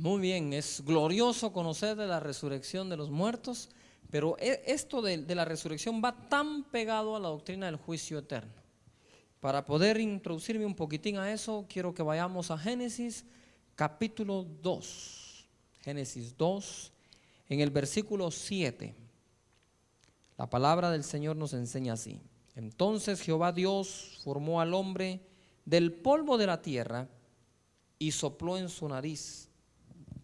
Muy bien, es glorioso conocer de la resurrección de los muertos, pero esto de la resurrección va tan pegado a la doctrina del juicio eterno. Para poder introducirme un poquitín a eso, quiero que vayamos a Génesis capítulo 2. Génesis 2, en el versículo 7. La palabra del Señor nos enseña así: entonces Jehová Dios formó al hombre del polvo de la tierra y sopló en su nariz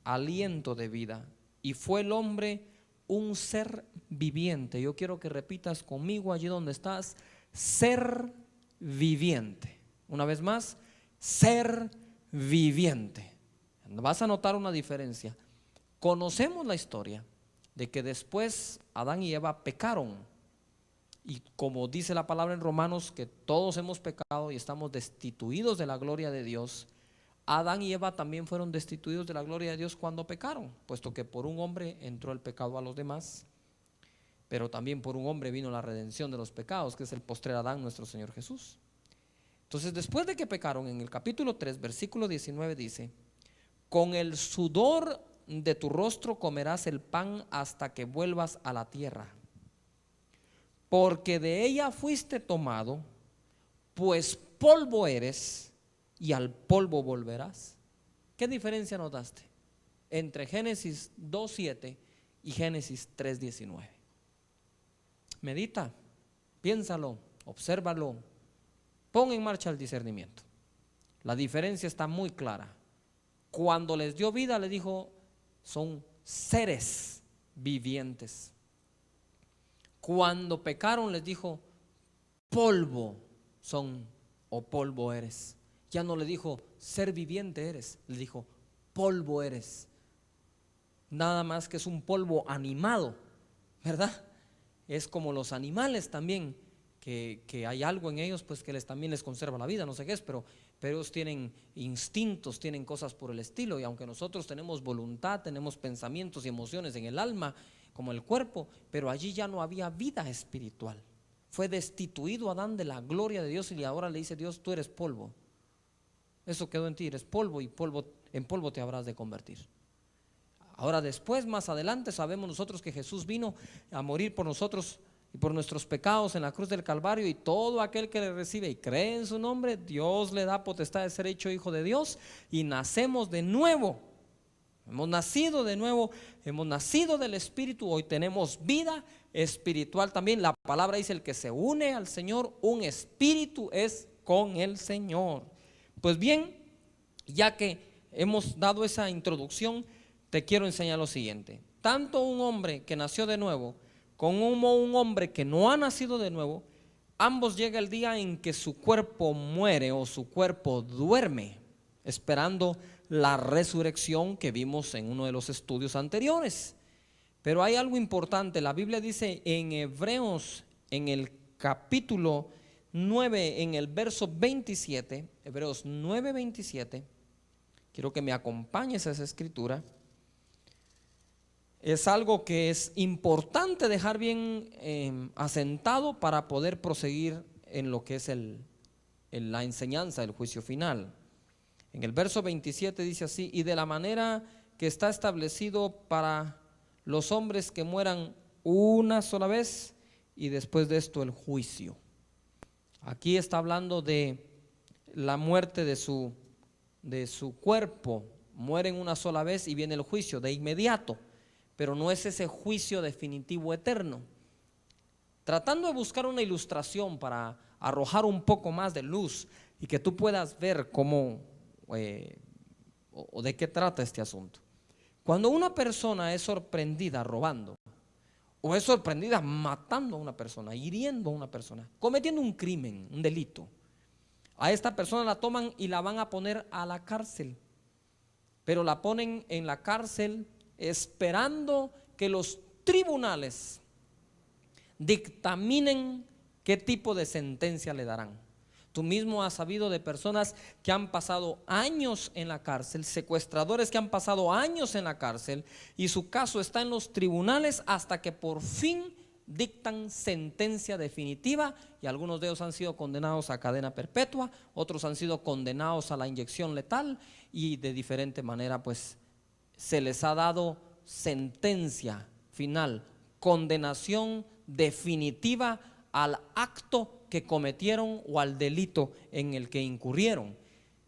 aliento de vida, y fue el hombre un ser viviente. Yo quiero que repitas conmigo allí donde estás: ser viviente. Una vez más, ser viviente. Vas a notar una diferencia. Conocemos la historia de que después Adán y Eva pecaron, y como dice la palabra en Romanos, que todos hemos pecado y estamos destituidos de la gloria de Dios. Adán y Eva también fueron destituidos de la gloria de Dios cuando pecaron, puesto que por un hombre entró el pecado a los demás, pero también por un hombre vino la redención de los pecados, que es el postrer Adán, nuestro Señor Jesús. Entonces, después de que pecaron, en el capítulo 3, versículo 19 dice: con el sudor de tu rostro comerás el pan hasta que vuelvas a la tierra, porque de ella fuiste tomado, pues polvo eres y al polvo volverás. ¿Qué diferencia notaste entre Génesis 2:7 y Génesis 3:19? Medita, piénsalo, obsérvalo, pon en marcha el discernimiento. La diferencia está muy clara. Cuando les dio vida, les dijo: son seres vivientes. Cuando pecaron, les dijo: polvo son, o polvo eres. Ya no le dijo ser viviente eres, le dijo polvo eres. Nada más que es un polvo animado, ¿verdad? Es como los animales también, que hay algo en ellos pues que también les conserva la vida, no sé qué es, pero ellos tienen instintos, tienen cosas por el estilo. Y aunque nosotros tenemos voluntad, tenemos pensamientos y emociones en el alma como el cuerpo, pero allí ya no había vida espiritual. Fue destituido Adán de la gloria de Dios, y ahora le dice Dios: tú eres polvo. Eso quedó en ti, eres polvo, y en polvo te habrás de convertir. Ahora después, más adelante, sabemos nosotros que Jesús vino a morir por nosotros y por nuestros pecados en la cruz del Calvario, y todo aquel que le recibe y cree en su nombre, Dios le da potestad de ser hecho hijo de Dios, y nacemos de nuevo. Hemos nacido de nuevo, hemos nacido del Espíritu, hoy tenemos vida espiritual también. La palabra dice: el que se une al Señor, un espíritu es con el Señor. Pues bien, ya que hemos dado esa introducción, te quiero enseñar lo siguiente. Tanto un hombre que nació de nuevo como un hombre que no ha nacido de nuevo, ambos llega el día en que su cuerpo muere o su cuerpo duerme, esperando la resurrección que vimos en uno de los estudios anteriores. Pero hay algo importante. La Biblia dice en Hebreos, en el capítulo 9, en el verso 27, Hebreos 9:27, quiero que me acompañes a esa escritura. Es algo que es importante dejar bien asentado para poder proseguir en lo que es la enseñanza del juicio final. En el verso 27 dice así: y de la manera que está establecido para los hombres que mueran una sola vez, y después de esto el juicio. Aquí está hablando de la muerte de su cuerpo. Mueren una sola vez y viene el juicio de inmediato, pero no es ese juicio definitivo eterno. Tratando de buscar una ilustración para arrojar un poco más de luz y que tú puedas ver cómo o de qué trata este asunto. Cuando una persona es sorprendida robando, o es sorprendida matando a una persona, hiriendo a una persona, cometiendo un crimen, un delito, a esta persona la toman y la van a poner a la cárcel. Pero la ponen en la cárcel esperando que los tribunales dictaminen qué tipo de sentencia le darán. Tú mismo has sabido de personas que han pasado años en la cárcel, secuestradores que han pasado años en la cárcel, y su caso está en los tribunales hasta que por fin dictan sentencia definitiva, y algunos de ellos han sido condenados a cadena perpetua, otros han sido condenados a la inyección letal, y de diferente manera pues se les ha dado sentencia final, condenación definitiva al acto que cometieron o al delito en el que incurrieron.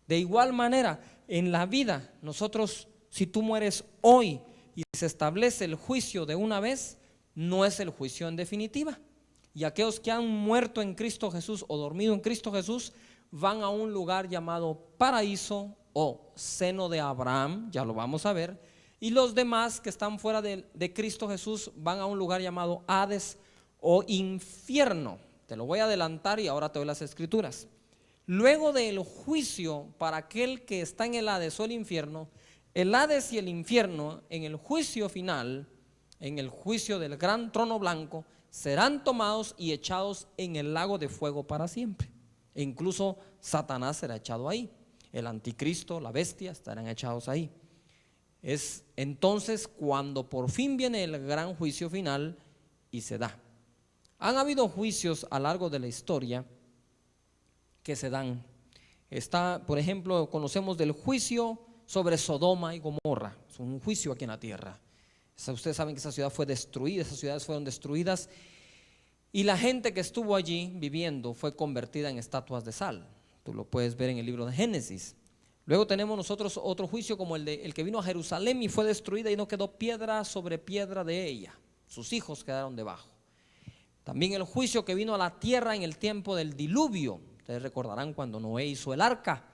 De igual manera, en la vida, nosotros, si tú mueres hoy y se establece el juicio de una vez, no es el juicio en definitiva. Y aquellos que han muerto en Cristo Jesús o dormido en Cristo Jesús van a un lugar llamado paraíso o seno de Abraham, ya lo vamos a ver. Y los demás que están fuera de Cristo Jesús van a un lugar llamado Hades o infierno. Te lo voy a adelantar y ahora te doy las escrituras. Luego del juicio para aquel que está en el Hades o el infierno, el Hades y el infierno en el juicio final, en el juicio del gran trono blanco, serán tomados y echados en el lago de fuego para siempre. E incluso Satanás será echado ahí. El anticristo, la bestia, estarán echados ahí. Es entonces cuando por fin viene el gran juicio final y se da. Han habido juicios a lo largo de la historia que se dan. Está, por ejemplo, conocemos del juicio sobre Sodoma y Gomorra. Es un juicio aquí en la tierra. Ustedes saben que esa ciudad fue destruida, esas ciudades fueron destruidas y la gente que estuvo allí viviendo fue convertida en estatuas de sal. Tú lo puedes ver en el libro de Génesis. Luego tenemos nosotros otro juicio como el que vino a Jerusalén y fue destruida y no quedó piedra sobre piedra de ella. Sus hijos quedaron debajo. También el juicio que vino a la tierra en el tiempo del diluvio. Ustedes recordarán cuando Noé hizo el arca,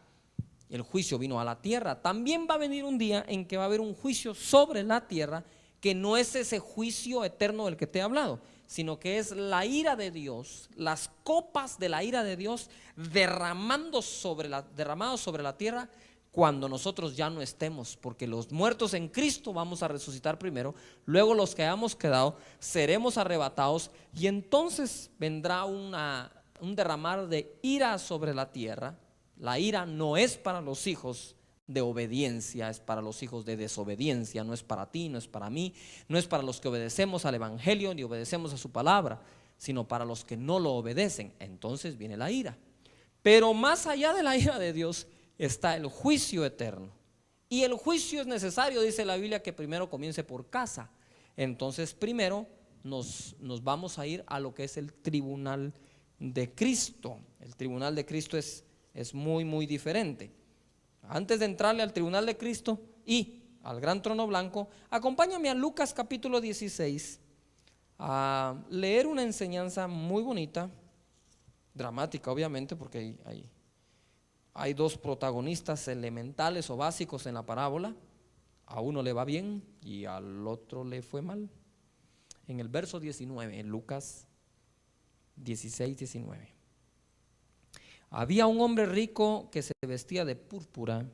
el juicio vino a la tierra. También va a venir un día en que va a haber un juicio sobre la tierra, que no es ese juicio eterno del que te he hablado, sino que es la ira de Dios, las copas de la ira de Dios derramados sobre la tierra cuando nosotros ya no estemos, porque los muertos en Cristo vamos a resucitar primero, luego los que hayamos quedado seremos arrebatados y entonces vendrá un derramar de ira sobre la tierra. La ira no es para los hijos de obediencia, es para los hijos de desobediencia. No es para ti, no es para mí, no es para los que obedecemos al evangelio ni obedecemos a su palabra, sino para los que no lo obedecen. Entonces viene la ira. Pero más allá de la ira de Dios está el juicio eterno. Y el juicio es necesario, dice la Biblia, que primero comience por casa. Entonces primero nos vamos a ir a lo que es el tribunal de Cristo. El tribunal de Cristo es muy, muy diferente. Antes de entrarle al tribunal de Cristo y al gran trono blanco, acompáñame a Lucas capítulo 16 a leer una enseñanza muy bonita, dramática obviamente, porque hay dos protagonistas elementales o básicos en la parábola. A uno le va bien y al otro le fue mal. En el verso 19, en Lucas 16, 19. Había un hombre rico que se vestía de púrpura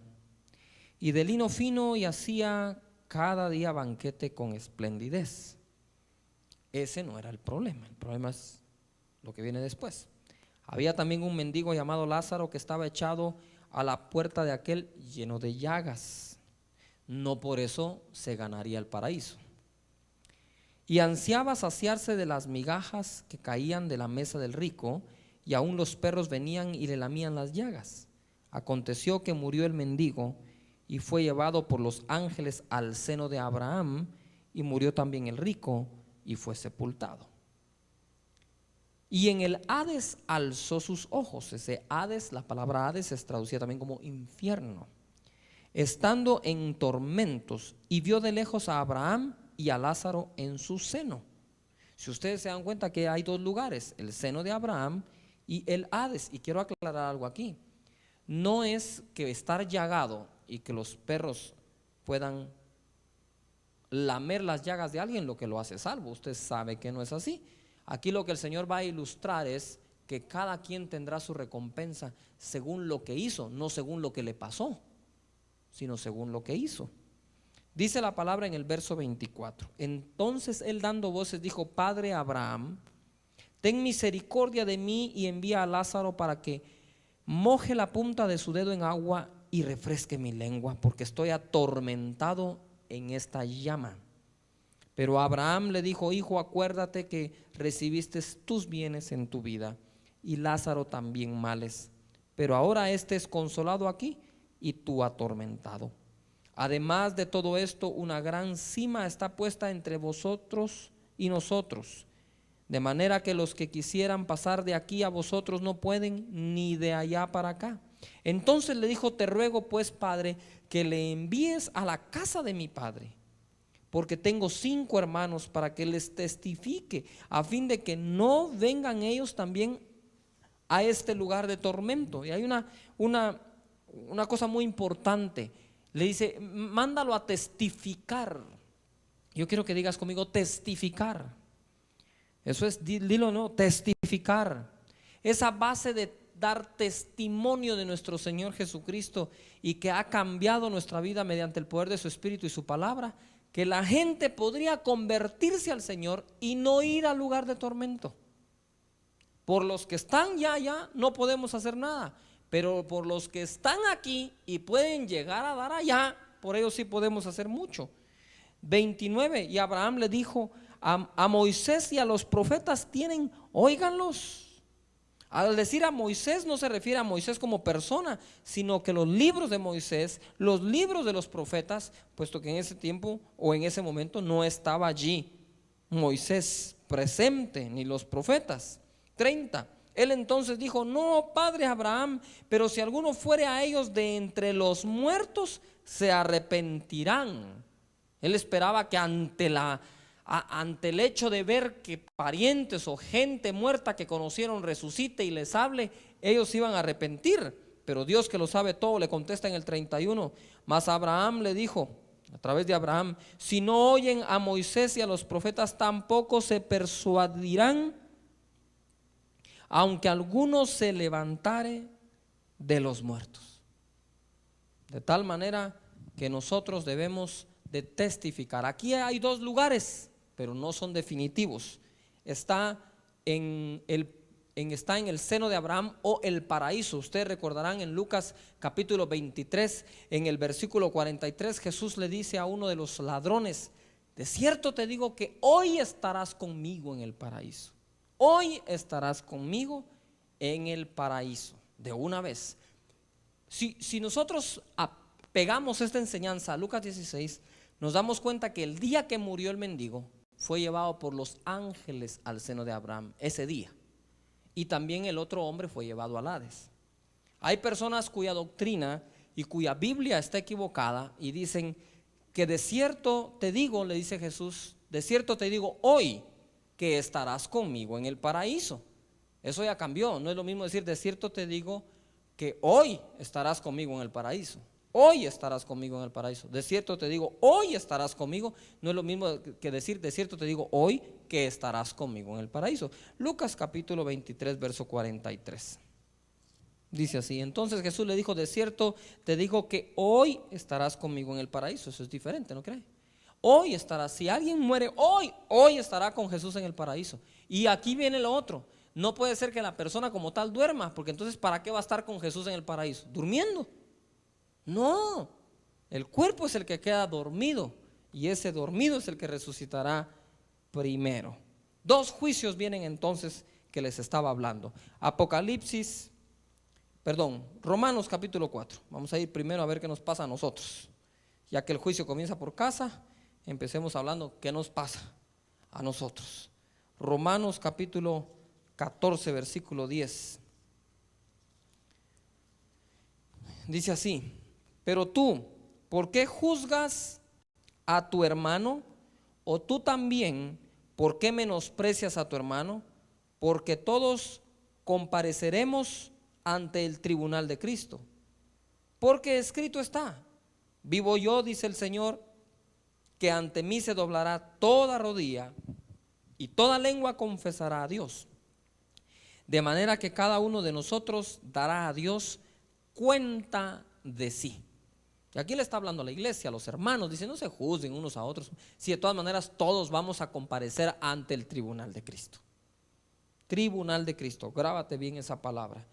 y de lino fino y hacía cada día banquete con esplendidez. Ese no era el problema es lo que viene después. Había también un mendigo llamado Lázaro que estaba echado a la puerta de aquel lleno de llagas. No por eso se ganaría el paraíso. Y ansiaba saciarse de las migajas que caían de la mesa del rico, y aún los perros venían y le lamían las llagas. Aconteció que murió el mendigo y fue llevado por los ángeles al seno de Abraham, y murió también el rico y fue sepultado. Y en el Hades alzó sus ojos. Ese Hades, la palabra Hades es traducida también como infierno, estando en tormentos, y vio de lejos a Abraham y a Lázaro en su seno. Si ustedes se dan cuenta que hay dos lugares, el seno de Abraham y el Hades. Y quiero aclarar algo aquí. No es que estar llagado y que los perros puedan lamer las llagas de alguien lo que lo hace salvo. Usted sabe que no es así. Aquí lo que el Señor va a ilustrar es que cada quien tendrá su recompensa según lo que hizo, no según lo que le pasó, sino según lo que hizo. Dice la palabra en el verso 24. Entonces él, dando voces, dijo: Padre Abraham, ten misericordia de mí y envía a Lázaro para que moje la punta de su dedo en agua y refresque mi lengua, porque estoy atormentado en esta llama. Pero Abraham le dijo: Hijo, acuérdate que recibiste tus bienes en tu vida y Lázaro también males, pero ahora este es consolado aquí y tú atormentado. Además de todo esto, una gran cima está puesta entre vosotros y nosotros, de manera que los que quisieran pasar de aquí a vosotros no pueden, ni de allá para acá. Entonces le dijo: te ruego pues, padre, que le envíes a la casa de mi padre, porque tengo 5 hermanos, para que les testifique, a fin de que no vengan ellos también a este lugar de tormento. Y hay una cosa muy importante. Le dice: mándalo a testificar. Yo quiero que digas conmigo: testificar. Eso es, dilo, no, testificar. Esa base de dar testimonio de nuestro Señor Jesucristo y que ha cambiado nuestra vida mediante el poder de su Espíritu y su palabra, que la gente podría convertirse al Señor y no ir al lugar de tormento. Por los que están ya no podemos hacer nada, pero por los que están aquí y pueden llegar a dar allá, por ellos sí podemos hacer mucho. 29, y Abraham le dijo: a Moisés y a los profetas tienen, óiganlos. Al decir a Moisés no se refiere a Moisés como persona, sino que los libros de Moisés, los libros de los profetas, puesto que en ese tiempo o en ese momento no estaba allí Moisés presente, ni los profetas. 30, él entonces dijo: no, padre Abraham, pero si alguno fuere a ellos de entre los muertos, se arrepentirán. Él esperaba que ante el hecho de ver que parientes o gente muerta que conocieron resucite y les hable, ellos iban a arrepentir. Pero Dios, que lo sabe todo, le contesta en el 31: mas Abraham le dijo, a través de Abraham: si no oyen a Moisés y a los profetas, tampoco se persuadirán, aunque alguno se levantare de los muertos. De tal manera que nosotros debemos de testificar. Aquí hay 2 lugares, pero no son definitivos. Está en el seno de Abraham o el paraíso. Ustedes recordarán en Lucas capítulo 23, en el versículo 43, Jesús le dice a uno de los ladrones: de cierto te digo que hoy estarás conmigo en el paraíso. Hoy estarás conmigo en el paraíso. De una vez. Si nosotros pegamos esta enseñanza a Lucas 16, nos damos cuenta que el día que murió el mendigo fue llevado por los ángeles al seno de Abraham, ese día. Y también el otro hombre fue llevado al Hades. Hay personas cuya doctrina y cuya Biblia está equivocada y dicen que de cierto te digo, le dice Jesús, de cierto te digo hoy que estarás conmigo en el paraíso. Eso ya cambió. No es lo mismo decir de cierto te digo que hoy estarás conmigo en el paraíso. Hoy estarás conmigo en el paraíso. De cierto te digo, hoy estarás conmigo. No es lo mismo que decir de cierto te digo hoy que estarás conmigo en el paraíso. Lucas capítulo 23, verso 43. Dice así: entonces Jesús le dijo: de cierto te digo que hoy estarás conmigo en el paraíso. Eso es diferente, ¿no cree? Hoy estará, si alguien muere hoy estará con Jesús en el paraíso. Y aquí viene lo otro: no puede ser que la persona como tal duerma, porque entonces ¿para qué va a estar con Jesús en el paraíso? ¿Durmiendo? No, el cuerpo es el que queda dormido, y ese dormido es el que resucitará primero. 2 juicios vienen entonces que les estaba hablando. Romanos capítulo 4. Vamos a ir primero a ver qué nos pasa a nosotros. Ya que el juicio comienza por casa, empecemos hablando qué nos pasa a nosotros. Romanos capítulo 14, versículo 10. Dice así: pero tú, ¿por qué juzgas a tu hermano? O tú también, ¿por qué menosprecias a tu hermano? Porque todos compareceremos ante el tribunal de Cristo. Porque escrito está: vivo yo, dice el Señor, que ante mí se doblará toda rodilla y toda lengua confesará a Dios. De manera que cada uno de nosotros dará a Dios cuenta de sí. Y aquí le está hablando a la iglesia, a los hermanos. Dice: no se juzguen unos a otros, si de todas maneras todos vamos a comparecer ante el tribunal de Cristo. Tribunal de Cristo, grábate bien esa palabra.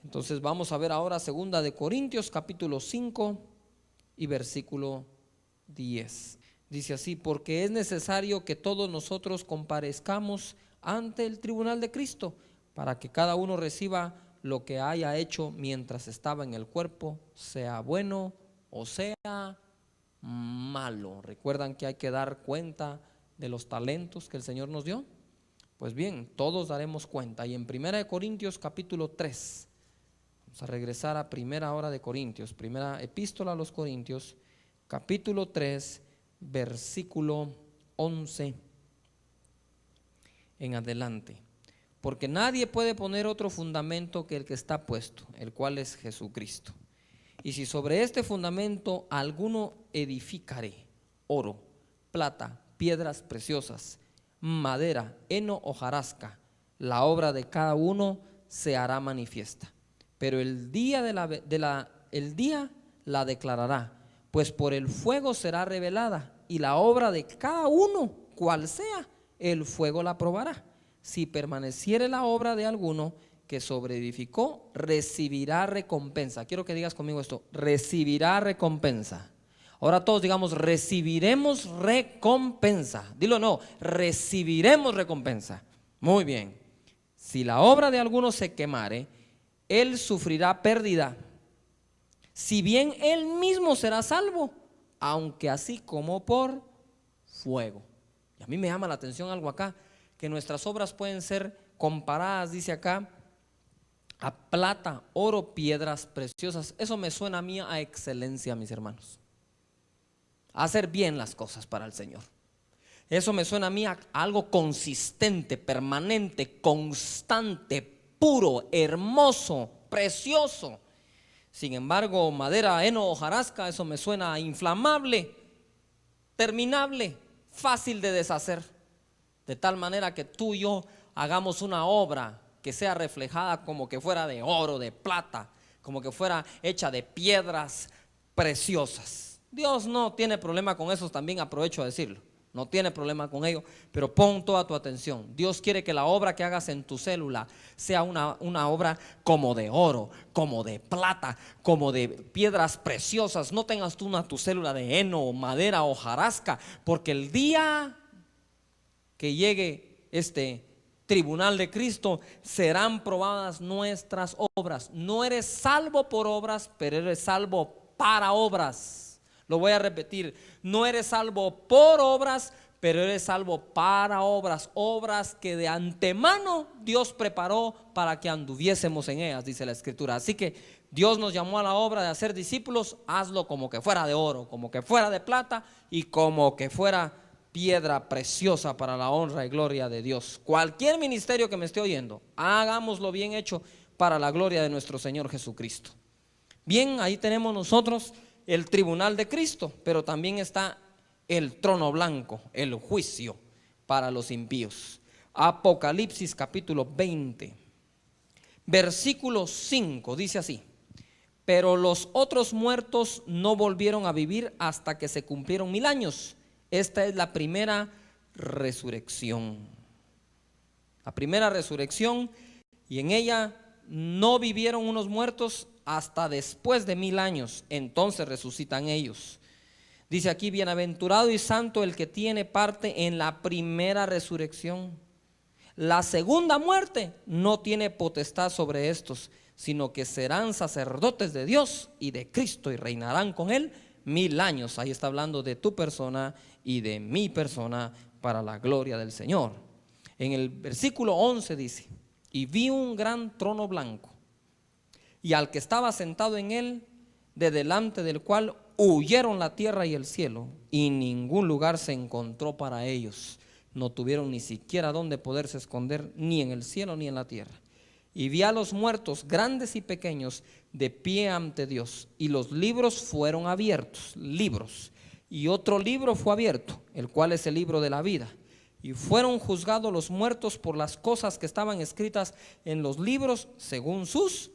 Entonces vamos a ver ahora 2 de Corintios capítulo 5 y versículo 10. Dice así: porque es necesario que todos nosotros comparezcamos ante el tribunal de Cristo, para que cada uno reciba lo que haya hecho mientras estaba en el cuerpo, sea bueno o sea malo. ¿Recuerdan que hay que dar cuenta de los talentos que el Señor nos dio? Pues bien, todos daremos cuenta. Y en 1 Corintios capítulo 3, vamos a regresar a primera hora de Corintios, primera epístola a los Corintios, capítulo 3, versículo 11 en adelante. Porque nadie puede poner otro fundamento que el que está puesto, el cual es Jesucristo. Y si sobre este fundamento alguno edificare oro, plata, piedras preciosas, madera, heno, hojarasca, la obra de cada uno se hará manifiesta. Pero el día la declarará, pues por el fuego será revelada, y la obra de cada uno, cual sea, el fuego la probará. Si permaneciere la obra de alguno que sobreedificó, recibirá recompensa. Quiero que digas conmigo esto: recibirá recompensa. Ahora todos digamos: recibiremos recompensa. Dilo, no, recibiremos recompensa. Muy bien. Si la obra de alguno se quemare, él sufrirá pérdida, si bien él mismo será salvo, aunque así como por fuego. Y a mí me llama la atención algo acá, que nuestras obras pueden ser comparadas, dice acá, a plata, oro, piedras preciosas. Eso me suena a mí a excelencia, mis hermanos, a hacer bien las cosas para el Señor. Eso me suena a mí a algo consistente, permanente, constante, puro, hermoso, precioso. Sin embargo, madera, heno, hojarasca, eso me suena a inflamable, terminable, fácil de deshacer. De tal manera que tú y yo hagamos una obra que sea reflejada como que fuera de oro, de plata, como que fuera hecha de piedras preciosas. Dios no tiene problema con eso, también aprovecho a decirlo. No tiene problema con ello, pero pon toda tu atención. Dios quiere que la obra que hagas en tu célula sea una obra como de oro, como de plata, como de piedras preciosas. No tengas tú tu célula de heno, madera o hojarasca, porque el día que llegue este tribunal de Cristo serán probadas nuestras obras. No eres salvo por obras, pero eres salvo para obras. Lo voy a repetir: no eres salvo por obras, pero eres salvo para obras. Obras que de antemano Dios preparó para que anduviésemos en ellas, dice la Escritura. Así que Dios nos llamó a la obra de hacer discípulos. Hazlo como que fuera de oro, como que fuera de plata y como que fuera piedra preciosa para la honra y gloria de Dios. Cualquier ministerio que me esté oyendo, hagámoslo bien hecho para la gloria de nuestro Señor Jesucristo. Bien, ahí tenemos nosotros el tribunal de Cristo, pero también está el trono blanco, el juicio para los impíos. Apocalipsis capítulo 20, versículo 5 dice así: pero los otros muertos no volvieron a vivir hasta que se cumplieron 1000 años. Esta es la primera resurrección. La primera resurrección, y en ella no vivieron unos muertos hasta después de 1000 años. Entonces resucitan ellos. Dice aquí: bienaventurado y santo el que tiene parte en la primera resurrección. La segunda muerte no tiene potestad sobre estos, sino que serán sacerdotes de Dios y de Cristo, y reinarán con él 1000 años. Ahí está hablando de tu persona y de mi persona para la gloria del Señor. En el versículo 11 dice: y vi un gran trono blanco, y al que estaba sentado en él, de delante del cual huyeron la tierra y el cielo, y ningún lugar se encontró para ellos. No tuvieron ni siquiera donde poderse esconder, ni en el cielo ni en la tierra. Y vi a los muertos, grandes y pequeños, de pie ante Dios, y los libros fueron abiertos, libros, y otro libro fue abierto, el cual es el libro de la vida. Y fueron juzgados los muertos por las cosas que estaban escritas en los libros según sus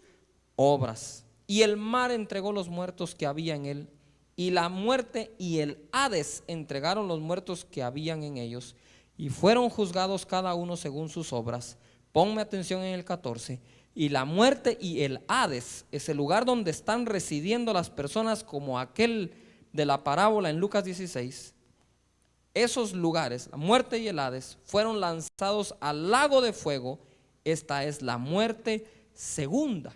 obras. Y el mar entregó los muertos que había en él, y la muerte y el Hades entregaron los muertos que habían en ellos, y fueron juzgados cada uno según sus obras. Ponme atención en el 14. Y la muerte y el Hades es el lugar donde están residiendo las personas, como aquel de la parábola en Lucas 16. Esos lugares, la muerte y el Hades, fueron lanzados al lago de fuego. Esta es la muerte segunda.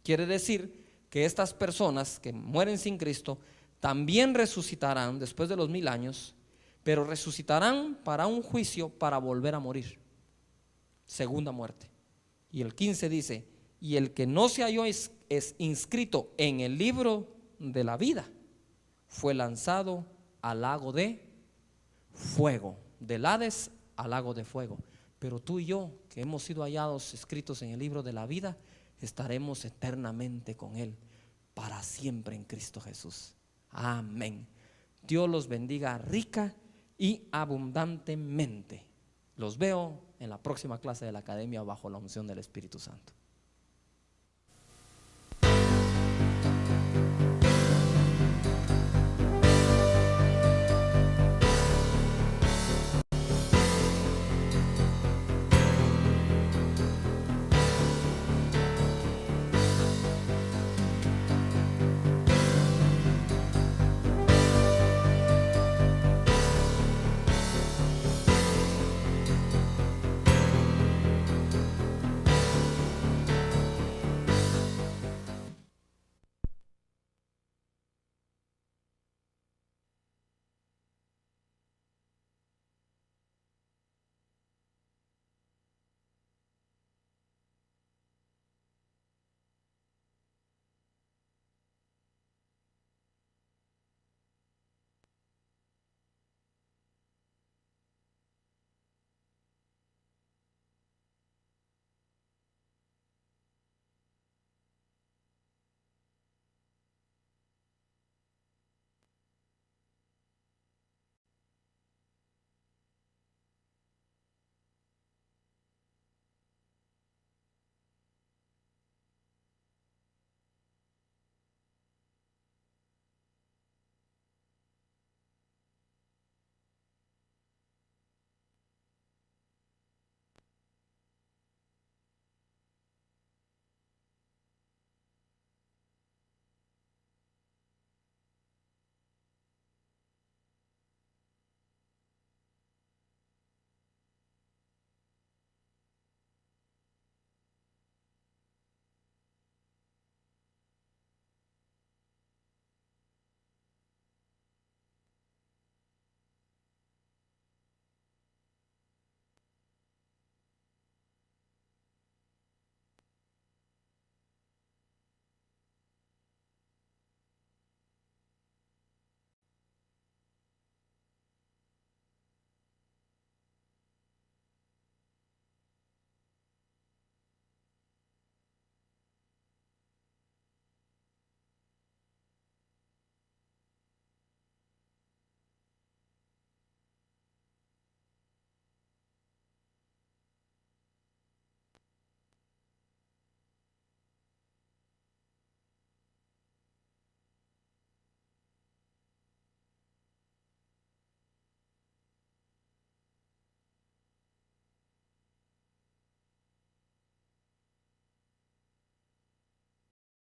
Quiere decir que estas personas que mueren sin Cristo también resucitarán después de los 1000 años, pero resucitarán para un juicio, para volver a morir. Segunda muerte. Y el 15 dice: y el que no se halló es inscrito en el libro de la vida fue lanzado al lago de fuego, del Hades al lago de fuego. Pero tú y yo, que hemos sido hallados escritos en el libro de la vida, estaremos eternamente con Él para siempre en Cristo Jesús. Amén. Dios los bendiga rica y abundantemente. Los veo en la próxima clase de la academia bajo la unción del Espíritu Santo.